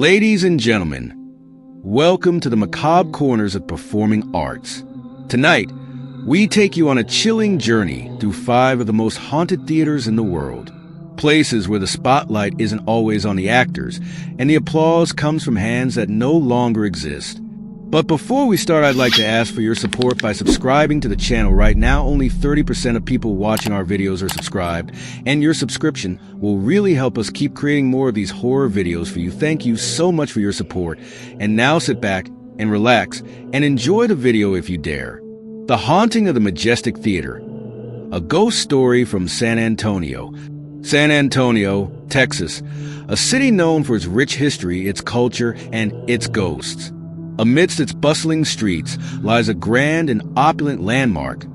Ladies and gentlemen, welcome to the macabre corners of performing arts. Tonight, we take you on a chilling journey through 5 of the most haunted theaters in the world. Places where the spotlight isn't always on the actors, and the applause comes from hands that no longer exist. But before we start, I'd like to ask for your support by subscribing to the channel. Right now, only 30% of people watching our videos are subscribed, and your subscription will really help us keep creating more of these horror videos for you. Thank you so much for your support. And now sit back and relax and enjoy the video if you dare. The Haunting of the Majestic Theater, a ghost story from San Antonio, Texas, a city known for its rich history, its culture, and its ghosts. Amidst its bustling streets lies a grand and opulent landmark,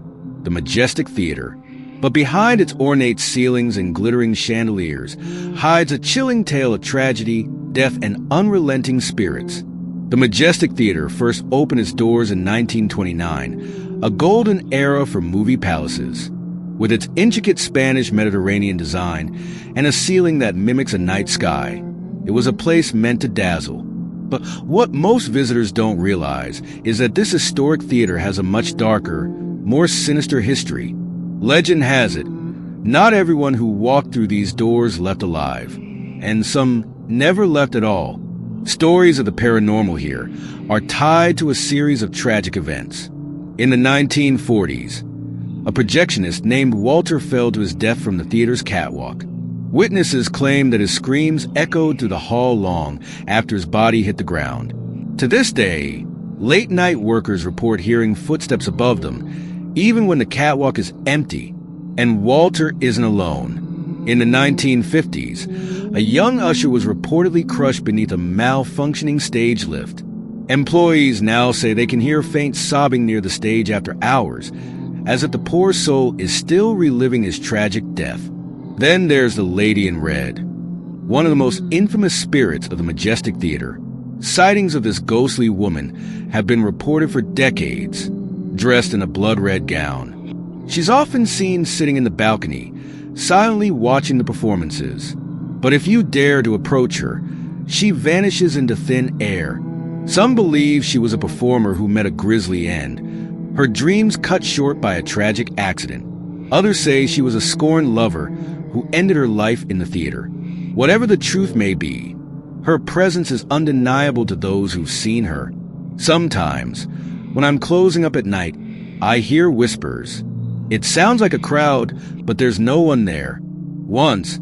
the Majestic Theater. But behind its ornate ceilings and glittering chandeliers hides a chilling tale of tragedy, death, and unrelenting spirits. The Majestic Theater first opened its doors in 1929, a golden era for movie palaces. With its intricate Spanish Mediterranean design and a ceiling that mimics a night sky, it was a place meant to dazzle. But what most visitors don't realize is that this historic theater has a much darker, more sinister history. Legend has it, not everyone who walked through these doors left alive, and some never left at all. Stories of the paranormal here are tied to a series of tragic events. In the 1940s, a projectionist named Walter fell to his death from the theater's catwalk. Witnesses claim that his screams echoed through the hall long after his body hit the ground. To this day, late-night workers report hearing footsteps above them, even when the catwalk is empty, and Walter isn't alone. In the 1950s, a young usher was reportedly crushed beneath a malfunctioning stage lift. Employees now say they can hear faint sobbing near the stage after hours, as if the poor soul is still reliving his tragic death. Then there's the Lady in Red, one of the most infamous spirits of the Majestic Theater. Sightings of this ghostly woman have been reported for decades, dressed in a blood-red gown. She's often seen sitting in the balcony, silently watching the performances. But if you dare to approach her, she vanishes into thin air. Some believe she was a performer who met a grisly end, her dreams cut short by a tragic accident. Others say she was a scorned lover who ended her life in the theater. Whatever the truth may be, her presence is undeniable to those who've seen her. Sometimes, when I'm closing up at night, I hear whispers. It sounds like a crowd, but there's no one there. Once,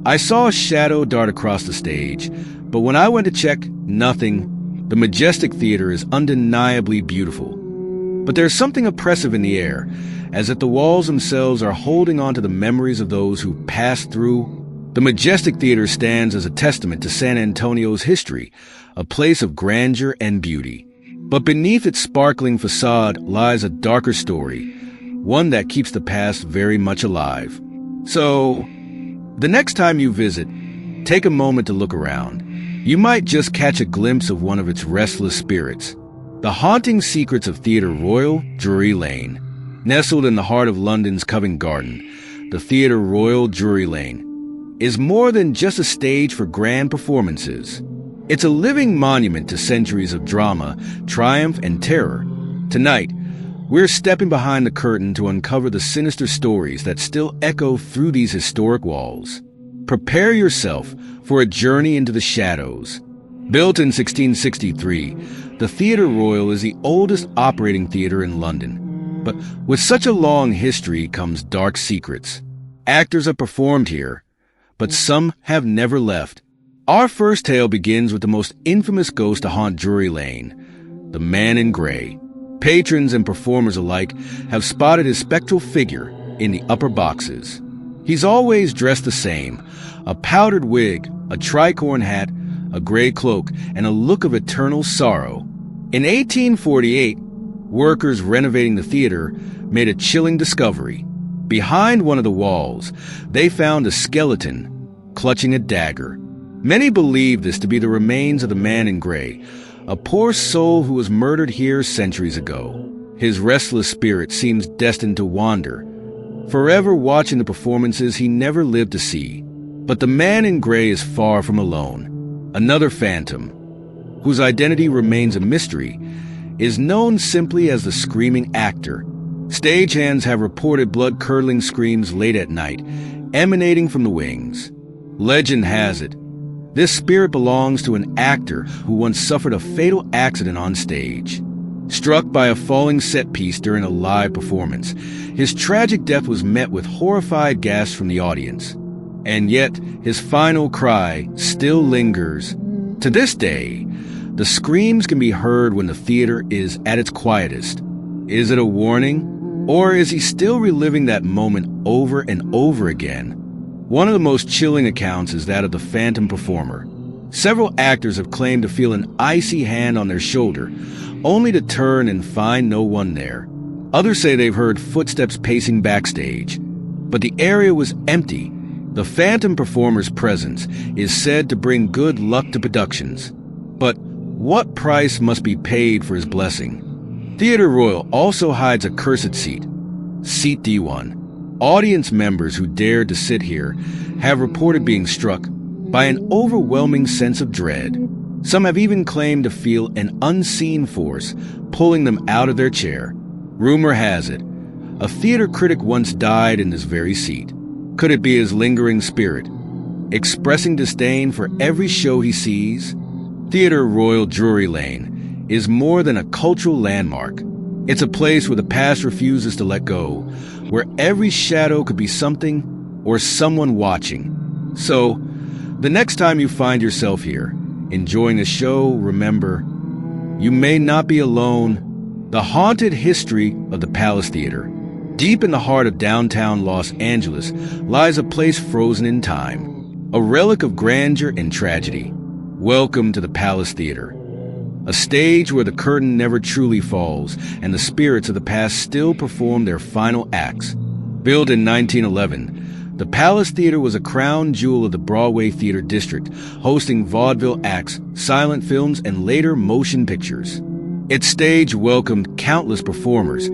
I saw a shadow dart across the stage, but when I went to check, nothing. The Majestic Theater is undeniably beautiful. But there's something oppressive in the air, as if the walls themselves are holding on to the memories of those who passed through. The Majestic Theater stands as a testament to San Antonio's history, a place of grandeur and beauty. But beneath its sparkling facade lies a darker story, one that keeps the past very much alive. So, the next time you visit, take a moment to look around. You might just catch a glimpse of one of its restless spirits. The haunting secrets of Theatre Royal, Drury Lane. Nestled in the heart of London's Covent Garden, the Theatre Royal, Drury Lane is more than just a stage for grand performances. It's a living monument to centuries of drama, triumph, and terror. Tonight, we're stepping behind the curtain to uncover the sinister stories that still echo through these historic walls. Prepare yourself for a journey into the shadows. Built in 1663, the Theatre Royal is the oldest operating theatre in London. But with such a long history comes dark secrets. Actors have performed here, but some have never left. Our first tale begins with the most infamous ghost to haunt Drury Lane, the Man in Grey. Patrons and performers alike have spotted his spectral figure in the upper boxes. He's always dressed the same, a powdered wig, a tricorn hat, a gray cloak, and a look of eternal sorrow. In 1848, workers renovating the theater made a chilling discovery. Behind one of the walls, they found a skeleton clutching a dagger. Many believe this to be the remains of the Man in Grey, a poor soul who was murdered here centuries ago. His restless spirit seems destined to wander, forever watching the performances he never lived to see. But the Man in Grey is far from alone. Another phantom, whose identity remains a mystery, is known simply as the screaming actor. Stagehands have reported blood-curdling screams late at night, emanating from the wings. Legend has it, this spirit belongs to an actor who once suffered a fatal accident on stage. Struck by a falling set piece during a live performance, his tragic death was met with horrified gasps from the audience. And yet, his final cry still lingers. To this day, the screams can be heard when the theater is at its quietest. Is it a warning? Or is he still reliving that moment over and over again? One of the most chilling accounts is that of the phantom performer. Several actors have claimed to feel an icy hand on their shoulder, only to turn and find no one there. Others say they've heard footsteps pacing backstage, but the area was empty. The phantom performer's presence is said to bring good luck to productions. But what price must be paid for his blessing? Theatre Royal also hides a cursed seat, Seat D1. Audience members who dared to sit here have reported being struck by an overwhelming sense of dread. Some have even claimed to feel an unseen force pulling them out of their chair. Rumor has it, a theater critic once died in this very seat. Could it be his lingering spirit, expressing disdain for every show he sees? Theatre Royal Drury Lane is more than a cultural landmark. It's a place where the past refuses to let go, where every shadow could be something or someone watching. So, the next time you find yourself here, enjoying a show, remember, you may not be alone. The haunted history of the Palace Theater. Deep in the heart of downtown Los Angeles lies a place frozen in time, a relic of grandeur and tragedy. Welcome to the Palace Theater, a stage where the curtain never truly falls and the spirits of the past still perform their final acts. Built in 1911, the Palace Theater was a crown jewel of the Broadway Theater District, hosting vaudeville acts, silent films, and later motion pictures. Its stage welcomed countless performers,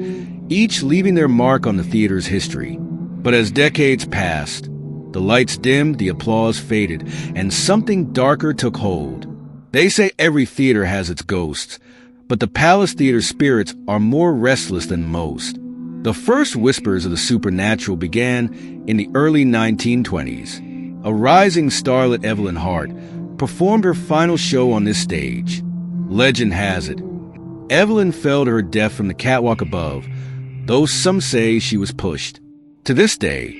each leaving their mark on the theater's history. But as decades passed, the lights dimmed, the applause faded, and something darker took hold. They say every theater has its ghosts, but the Palace Theater spirits are more restless than most. The first whispers of the supernatural began in the early 1920s. A rising starlet, Evelyn Hart, performed her final show on this stage. Legend has it, Evelyn fell to her death from the catwalk above, though some say she was pushed. To this day,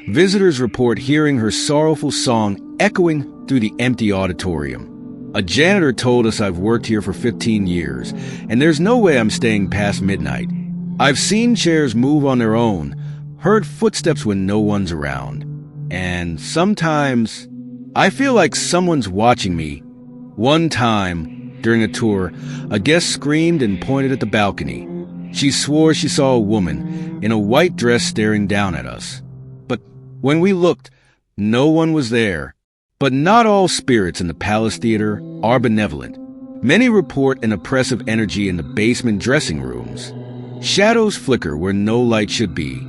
visitors report hearing her sorrowful song echoing through the empty auditorium. A janitor told us I've worked here for 15 years, and there's no way I'm staying past midnight. I've seen chairs move on their own, heard footsteps when no one's around. And sometimes, I feel like someone's watching me. One time, during a tour, a guest screamed and pointed at the balcony. She swore she saw a woman in a white dress staring down at us. But when we looked, no one was there. But not all spirits in the Palace Theater are benevolent. Many report an oppressive energy in the basement dressing rooms. Shadows flicker where no light should be,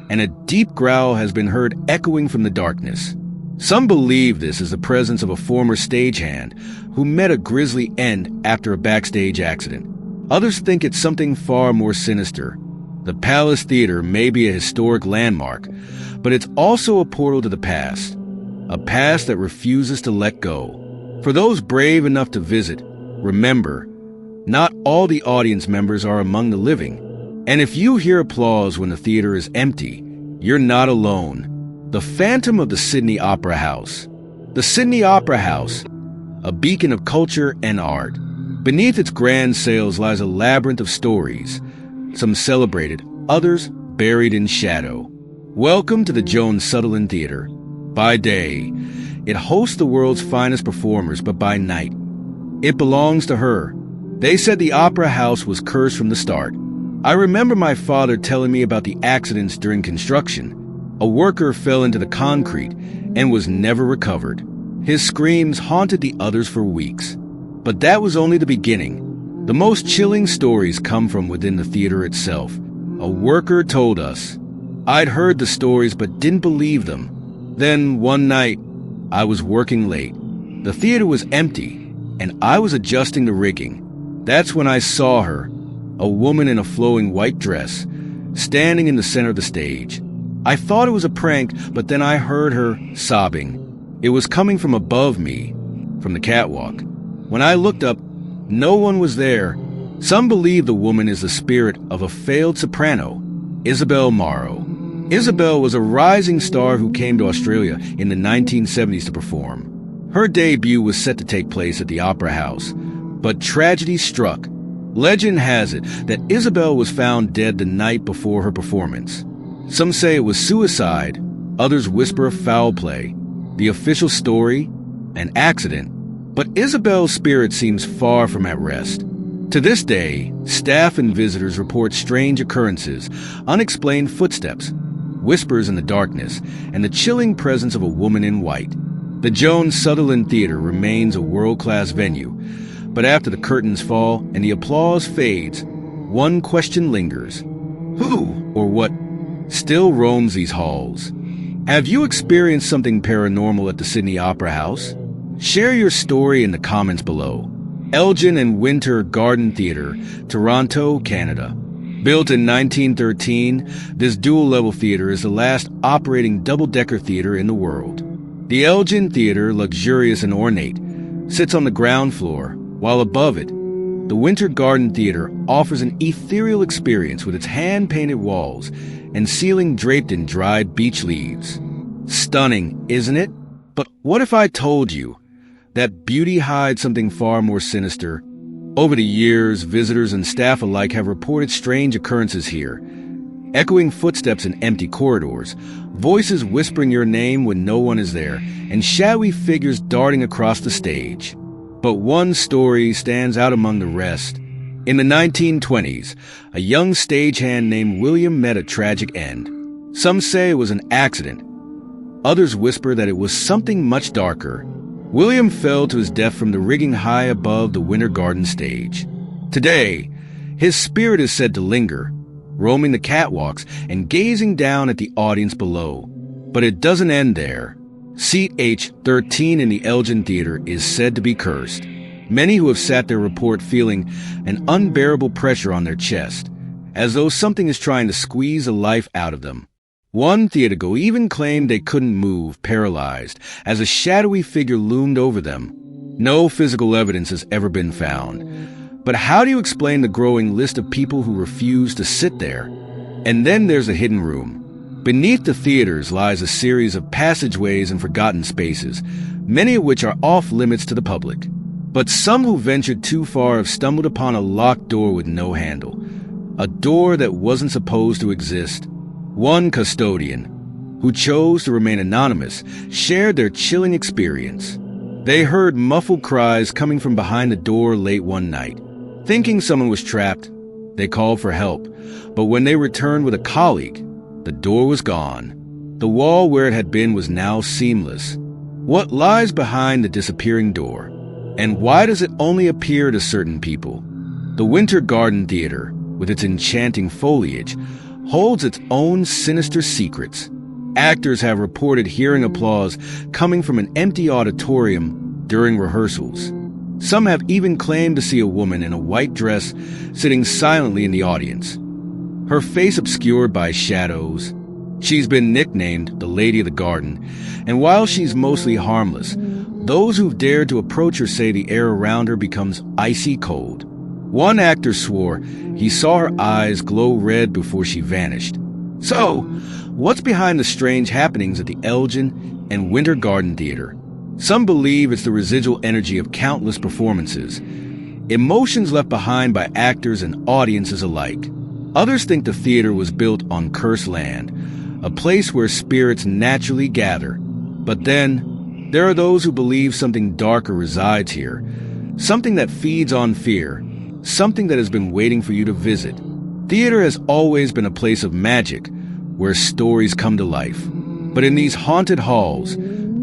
and a deep growl has been heard echoing from the darkness. Some believe this is the presence of a former stagehand who met a grisly end after a backstage accident. Others think it's something far more sinister. The Palace Theater may be a historic landmark, but it's also a portal to the past. A past that refuses to let go. For those brave enough to visit, remember, not all the audience members are among the living. And if you hear applause when the theater is empty, you're not alone. The Phantom of the Sydney Opera House. The Sydney Opera House, a beacon of culture and art. Beneath its grand sails lies a labyrinth of stories, some celebrated, others buried in shadow. Welcome to the Joan Sutherland Theater. By day, it hosts the world's finest performers, but by night, it belongs to her. They said the opera house was cursed from the start. I remember my father telling me about the accidents during construction. A worker fell into the concrete and was never recovered. His screams haunted the others for weeks. But that was only the beginning. The most chilling stories come from within the theater itself. A worker told us, "I'd heard the stories but didn't believe them. Then one night, I was working late. The theater was empty, and I was adjusting the rigging. That's when I saw her, a woman in a flowing white dress, standing in the center of the stage. I thought it was a prank, but then I heard her sobbing. It was coming from above me, from the catwalk. When I looked up, no one was there. Some believe the woman is the spirit of a failed soprano, Isabel Morrow. Isabel was a rising star who came to Australia in the 1970s to perform. Her debut was set to take place at the Opera House, but tragedy struck. Legend has it that Isabel was found dead the night before her performance. Some say it was suicide, others whisper of foul play. The official story, an accident. But Isabel's spirit seems far from at rest. To this day, staff and visitors report strange occurrences, unexplained footsteps, whispers in the darkness, and the chilling presence of a woman in white. The Joan Sutherland Theater remains a world-class venue, but after the curtains fall and the applause fades, one question lingers. Who or what still roams these halls? Have you experienced something paranormal at the Sydney Opera House? Share your story in the comments below. Elgin and Winter Garden Theatre, Toronto, Canada. Built in 1913, this dual-level theater is the last operating double-decker theater in the world. The Elgin Theater, luxurious and ornate, sits on the ground floor, while above it, the Winter Garden Theater offers an ethereal experience with its hand-painted walls and ceiling draped in dried beech leaves. Stunning, isn't it? But what if I told you that beauty hides something far more sinister? Over the years, visitors and staff alike have reported strange occurrences here. Echoing footsteps in empty corridors, voices whispering your name when no one is there, and shadowy figures darting across the stage. But one story stands out among the rest. In the 1920s, a young stagehand named William met a tragic end. Some say it was an accident. Others whisper that it was something much darker. William fell to his death from the rigging high above the Winter Garden stage. Today, his spirit is said to linger, roaming the catwalks and gazing down at the audience below. But it doesn't end there. Seat H13 in the Elgin Theater is said to be cursed. Many who have sat there report feeling an unbearable pressure on their chest, as though something is trying to squeeze the life out of them. One theatergoer even claimed they couldn't move, paralyzed, as a shadowy figure loomed over them. No physical evidence has ever been found. But how do you explain the growing list of people who refuse to sit there? And then there's a hidden room. Beneath the theaters lies a series of passageways and forgotten spaces, many of which are off limits to the public. But some who ventured too far have stumbled upon a locked door with no handle, a door that wasn't supposed to exist. One custodian, who chose to remain anonymous, shared their chilling experience. They heard muffled cries coming from behind the door late one night. Thinking someone was trapped, they called for help, but when they returned with a colleague, the door was gone. The wall where it had been was now seamless. What lies behind the disappearing door? And why does it only appear to certain people? The Winter Garden Theater, with its enchanting foliage, holds its own sinister secrets. Actors have reported hearing applause coming from an empty auditorium during rehearsals. Some have even claimed to see a woman in a white dress sitting silently in the audience, her face obscured by shadows. She's been nicknamed the Lady of the Garden, and while she's mostly harmless, those who've dared to approach her say the air around her becomes icy cold. One actor swore he saw her eyes glow red before she vanished. So, what's behind the strange happenings at the Elgin and Winter Garden Theater? Some believe it's the residual energy of countless performances, emotions left behind by actors and audiences alike. Others think the theater was built on cursed land, a place where spirits naturally gather. But then, there are those who believe something darker resides here, something that feeds on fear, something that has been waiting for you to visit. Theater has always been a place of magic, where stories come to life. But in these haunted halls,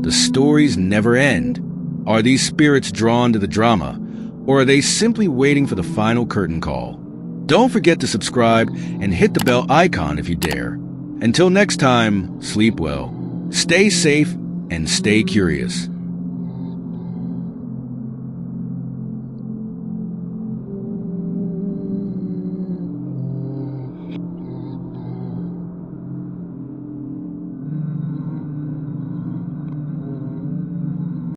the stories never end. Are these spirits drawn to the drama, or are they simply waiting for the final curtain call? Don't forget to subscribe and hit the bell icon if you dare. Until next time, sleep well, stay safe, and stay curious.